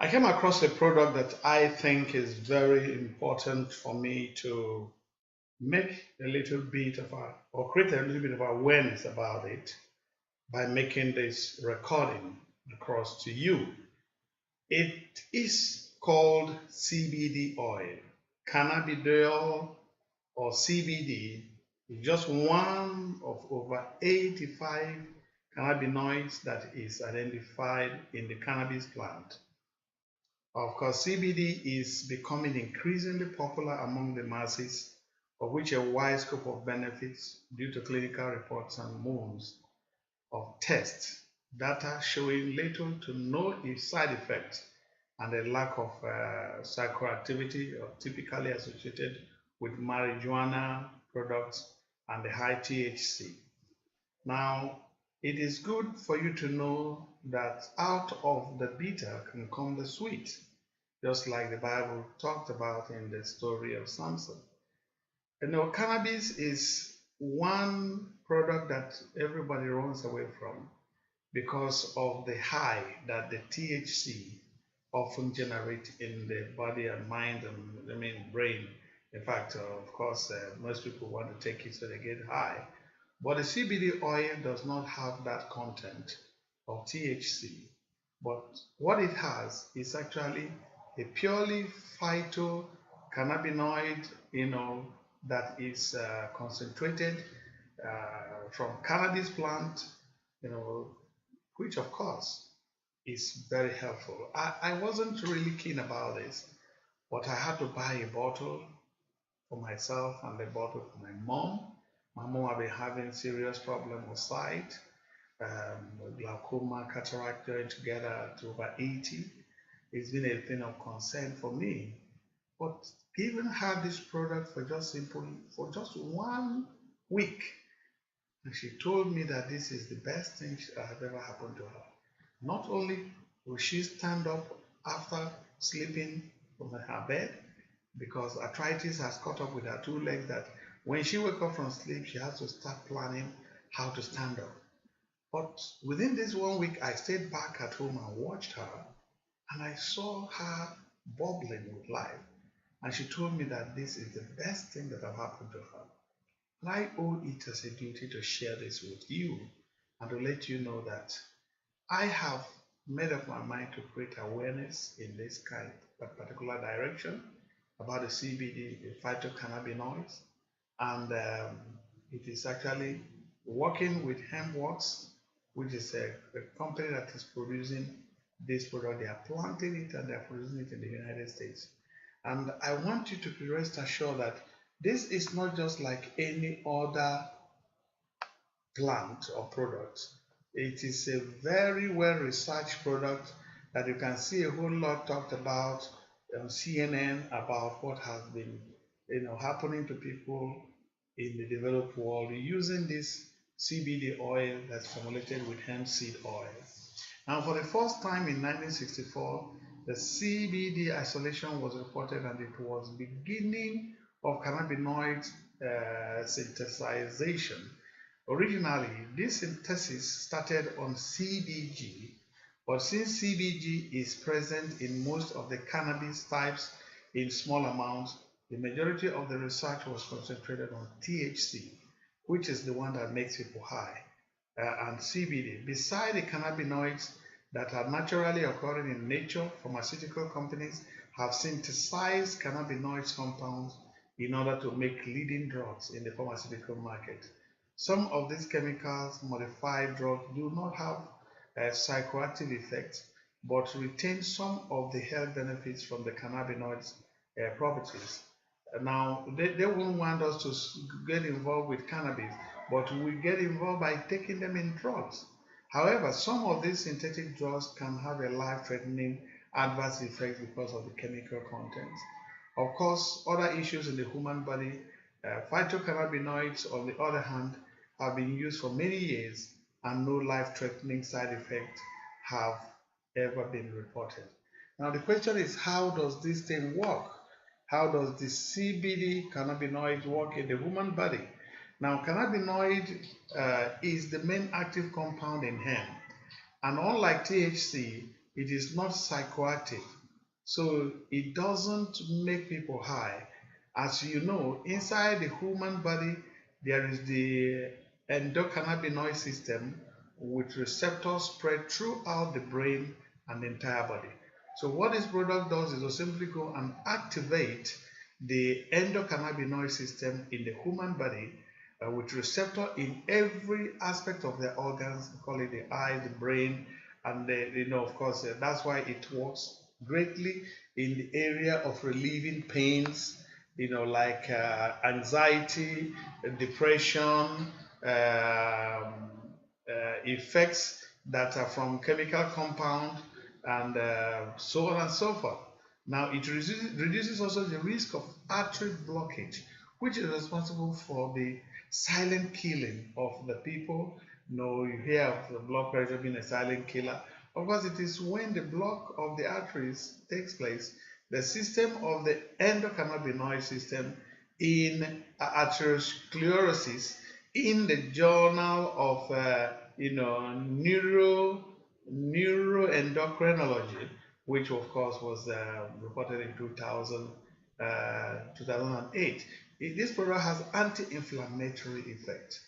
I came across a product that I think is very important for me to make a little bit of or create a little bit of awareness about it by making this recording across to you. It is called CBD oil. Cannabidiol or CBD is just one of over 85 cannabinoids that is identified in the cannabis plant. Of course, CBD is becoming increasingly popular among the masses, of which a wide scope of benefits due to clinical reports and months of tests, data showing little to no side effects, and a lack of psychoactivity typically associated with marijuana products and the high THC. Now, it is good for you to know that out of the bitter can come the sweet, just like the Bible talked about in the story of Samson. Cannabis is one product that everybody runs away from because of the high that the THC often generate in the body and mind and brain. In fact, of course, most people want to take it so they get high. But the CBD oil does not have that content of THC. But what it has is actually a purely phytocannabinoid, that is concentrated from cannabis plant, which of course is very helpful. I wasn't really keen about this, but I had to buy a bottle for myself and a bottle for my mom. My mom had been having serious problem with sight, glaucoma, cataract joined together to over 80. It's been a thing of concern for me. But giving her this product for just 1 week, and she told me that this is the best thing that has ever happened to her. Not only will she stand up after sleeping from her bed, because arthritis has caught up with her two legs, that when she wakes up from sleep, she has to start planning how to stand up. But within this 1 week, I stayed back at home and watched her, and I saw her bubbling with life. And she told me that this is the best thing that have happened to her. And I owe it as a duty to share this with you and to let you know that I have made up my mind to create awareness in this kind of particular direction about the CBD, the phytocannabinoids, and it is actually working with Hempworks, which is a company that is producing this product. They are planting it and they are producing it in the United States. And I want you to be rest assured that this is not just like any other plant or product. It is a very well researched product that you can see a whole lot talked about on CNN about what has been happening to people in the developed world using this CBD oil that's formulated with hemp seed oil. Now, for the first time in 1964, the CBD isolation was reported, and it was beginning of cannabinoid synthesization. Originally, this synthesis started on CBG, but since CBG is present in most of the cannabis types in small amounts, the majority of the research was concentrated on THC, which is the one that makes people high, and CBD. Beside the cannabinoids that are naturally occurring in nature, pharmaceutical companies have synthesized cannabinoid compounds in order to make leading drugs in the pharmaceutical market. Some of these chemicals modified drugs do not have psychoactive effects, but retain some of the health benefits from the cannabinoids properties. Now, they won't want us to get involved with cannabis, but we get involved by taking them in drugs. However, some of these synthetic drugs can have a life-threatening adverse effect because of the chemical contents. Of course, other issues in the human body, phytocannabinoids, on the other hand, have been used for many years and no life-threatening side effects have ever been reported. Now, the question is, how does this thing work? How does the CBD cannabinoid work in the human body? Now, cannabinoid is the main active compound in hemp, and unlike THC, it is not psychoactive. So it doesn't make people high. As you know, inside the human body, there is the endocannabinoid system with receptors spread throughout the brain and the entire body. So what this product does is to simply go and activate the endocannabinoid system in the human body with receptor in every aspect of the organs. We call it the eye, the brain, and of course, that's why it works greatly in the area of relieving pains, like anxiety, depression, effects that are from chemical compound, and so on and so forth. Now, it reduces also the risk of artery blockage, which is responsible for the silent killing of the people. You hear of the blood pressure being a silent killer. Of course, it is when the block of the arteries takes place, the system of the endocannabinoid system in atherosclerosis, in the journal of neuroendocrinology, which of course was reported in 2008. This product has anti-inflammatory effect.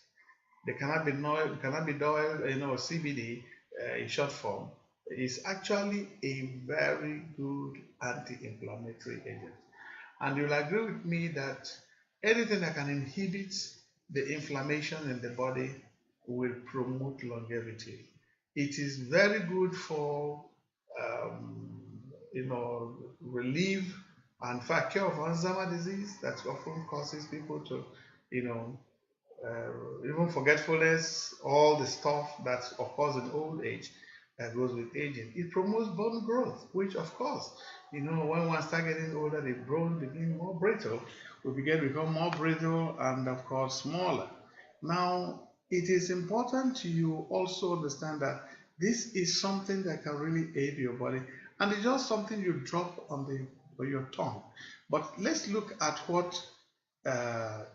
The cannabidiol, CBD in short form, is actually a very good anti-inflammatory agent. And you'll agree with me that anything that can inhibit the inflammation in the body will promote longevity. It is very good for relief and cure of Alzheimer's disease that often causes people to, even forgetfulness, all the stuff that occurs in old age that goes with aging. It promotes bone growth, which of course, when one starts getting older, the bone begins more brittle. We begin to become more brittle and of course smaller. Now, it is important to you also understand that this is something that can really aid your body, and it's just something you drop on your tongue. But let's look at what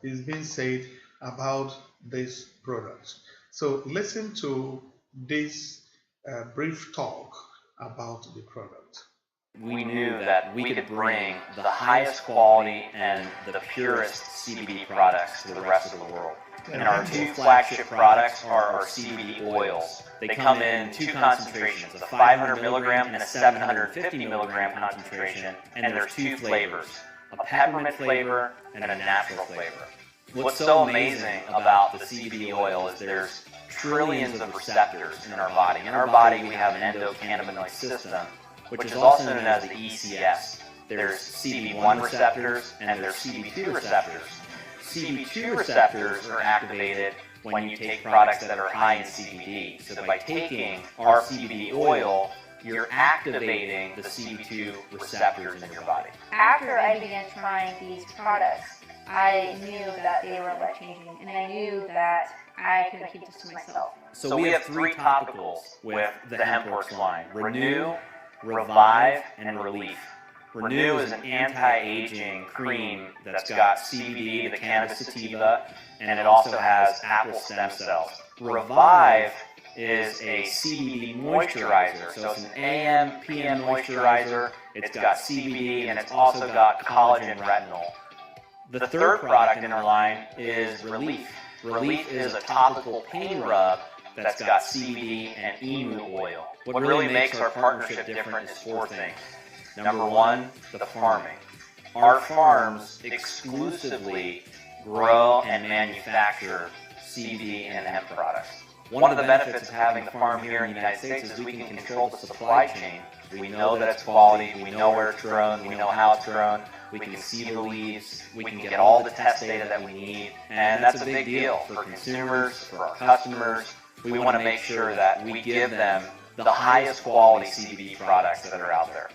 is being said about this product. So listen to this brief talk about the product. We knew that we could bring the highest quality and the purest CBD products to the rest of the world. And our two flagship products are our CBD oils. They come in two concentrations, a 500 milligram and a 750 milligram concentration, and there's two flavors, a peppermint flavor and a natural flavor. What's so amazing about the CBD oil is there's trillions of receptors in our body. In our body, we have an endocannabinoid system, which is also known as the ECS. There's CB1 receptors and there's CB2 receptors. CB2 receptors are activated when you take products that are high in CBD. So by taking our CBD oil, you're activating the CB2 receptors in your body. After I began trying these products, I knew that they were life-changing, and I knew that I couldn't keep this to myself. So we have three topicals with the HempWorks line: Renew, Revive, and Relief. Renew is an anti-aging cream that's got CBD, the cannabis sativa, and it also has apple stem cells. Revive is a CBD moisturizer, so it's an AM, PM moisturizer. It's got CBD and it's also got collagen retinol. The third product in our line is Relief. Relief is a topical pain rub that's got CBD and emu oil. What really makes our partnership different is four things. Number one, the farming. Our farms exclusively grow and manufacture CBD and hemp products. One of the benefits of having the farm here in the United States is we can control the supply chain. We know that it's quality, we know where it's grown, we know how it's grown, we can see the leaves, we can get all the test data that we need, and that's a big deal for consumers, for our customers. We want to make sure that we give them the highest quality CBD products that are out there.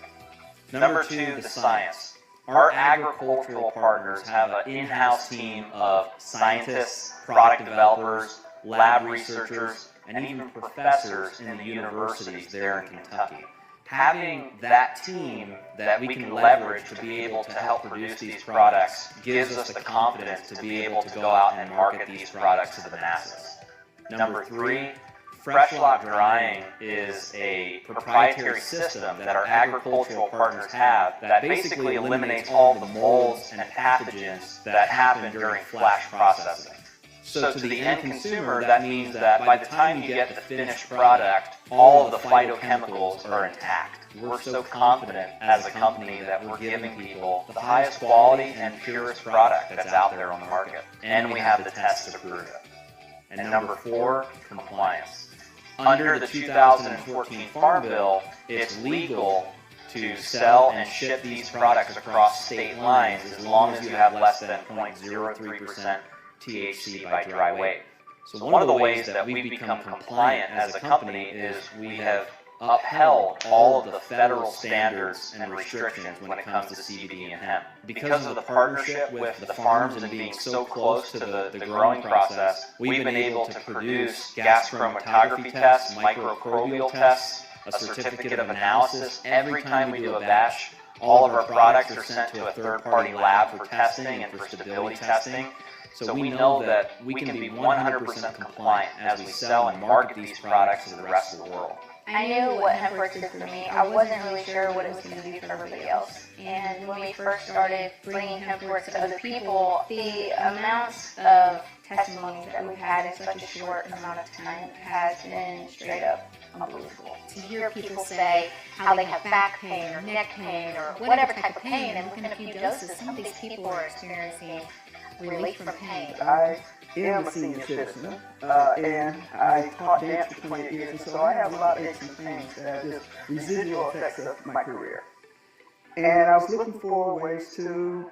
Number two, the science. Our agricultural partners have an in-house team of scientists, product developers, lab researchers, and even professors in the universities there in Kentucky. Having that team that we can leverage to be able to help produce these products gives us the confidence to be able to go out and market these products to the masses. Number three, Fresh lot drying is a proprietary system that our agricultural partners have that basically eliminates all the molds and pathogens that happen during flash processing. So to the end consumer, that means that by the time you get the finished product, all of the phytochemicals are intact. We're so confident as a company that we're giving people the highest quality and purest product that's out there on the market. And we have the tests to prove it. And number 4, compliance. Under the 2014 Farm Bill, it's legal to sell and ship these products across state lines as long as you have less than 0.03% THC by dry weight. So one of the ways that we've become compliant as a company is we have upheld all of the federal standards and restrictions when it comes to CBD and hemp. Because of the partnership with the farms and being so close to the growing process, we've been able to produce gas chromatography tests, microbial tests, a certificate of analysis. Every time we do a batch, all of our products are sent to a third-party lab for testing and for stability testing. So we know that we can be 100% compliant as we sell and market these products to the rest of the world. I knew what HempWorks did for me. I wasn't really sure what it was going to do for everybody else. And when we first started bringing HempWorks to other people, the amounts of testimonies that we've had in such a short amount of time has been straight up unbelievable. To hear people say how they have back pain or neck pain or whatever type of pain, and within a few doses, some of these people are experiencing relief from pain. I am a senior citizen, and I taught dance for 20 years, and so I have a lot of aches and pains that are just residual effects of my career. And I was looking for ways to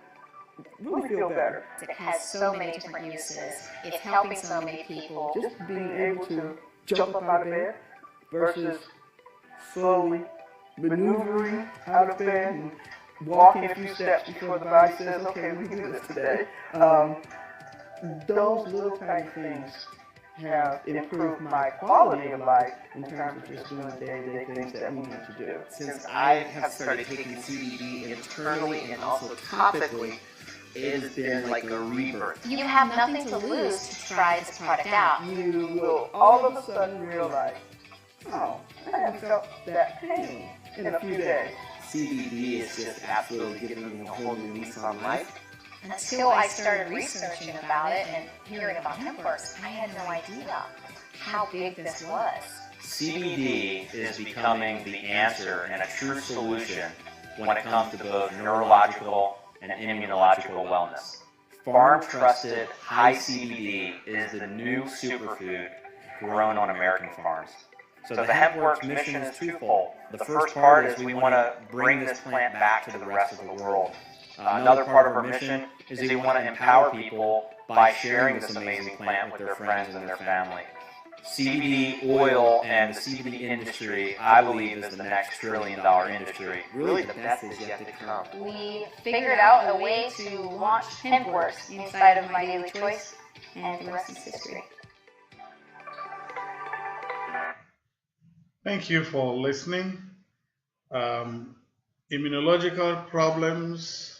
really feel better. It has so many different uses. It's helping so many people. Just being able to jump up out of bed versus slowly maneuvering out of bed and walking a few steps before the body says, okay, we can do this today. Those little tiny things have improved my quality of life in terms of just doing the day-to-day things that we need to do. Since I have started taking CBD internally and also topically, it has been like a rebirth. You have nothing to lose to try this product out. You will all of a sudden realize, oh, I haven't felt that pain in a few days. CBD is just absolutely giving me a whole new lease on life. Until I started researching about it and hearing about HempWorks, I had no idea how big this was. CBD is becoming the answer and a true solution when it comes to both neurological and immunological wellness. Farm-trusted high CBD is the new superfood grown on American farms. So the HempWorks mission is twofold. The first part is we want to bring this plant back to the rest of the world. Another part of our mission is we want to empower people by sharing this amazing plant with their friends and their family. CBD oil and the CBD industry, I believe, is the next trillion-dollar industry. Really, the best is yet to come. We figured out a way to launch HempWorks inside of My Daily Choice, and the rest is history. Thank you for listening. Immunological problems,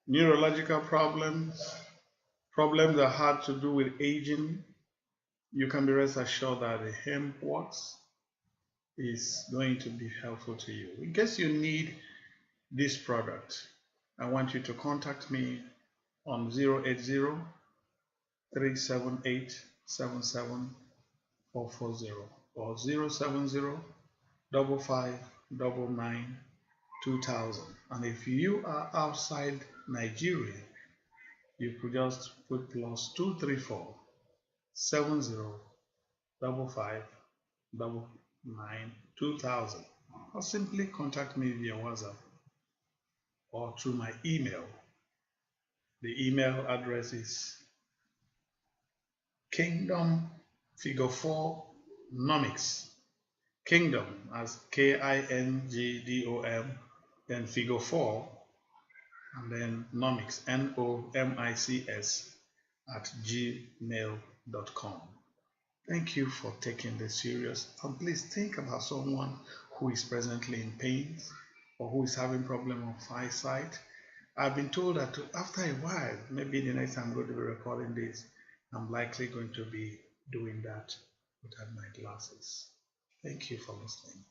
neurological problems, problems that had to do with aging, you can be rest assured that the HempWorks is going to be helpful to you. In case you need this product, I want you to contact me on 080-378-77440 or 070-5599-2000. And if you are outside Nigeria, you could just put +234 70-5599-2000, or simply contact me via WhatsApp or through my email. The email address is kingdomfigure4nomics. Kingdom as KINGDOM, then figure 4, and then nomics, NOMICS @gmail.com. Thank you for taking this serious, and please think about someone who is presently in pain or who is having problem of eyesight. I've been told that after a while, maybe the next time I'm going to be recording this, I'm likely going to be doing that without my glasses. Thank you for listening.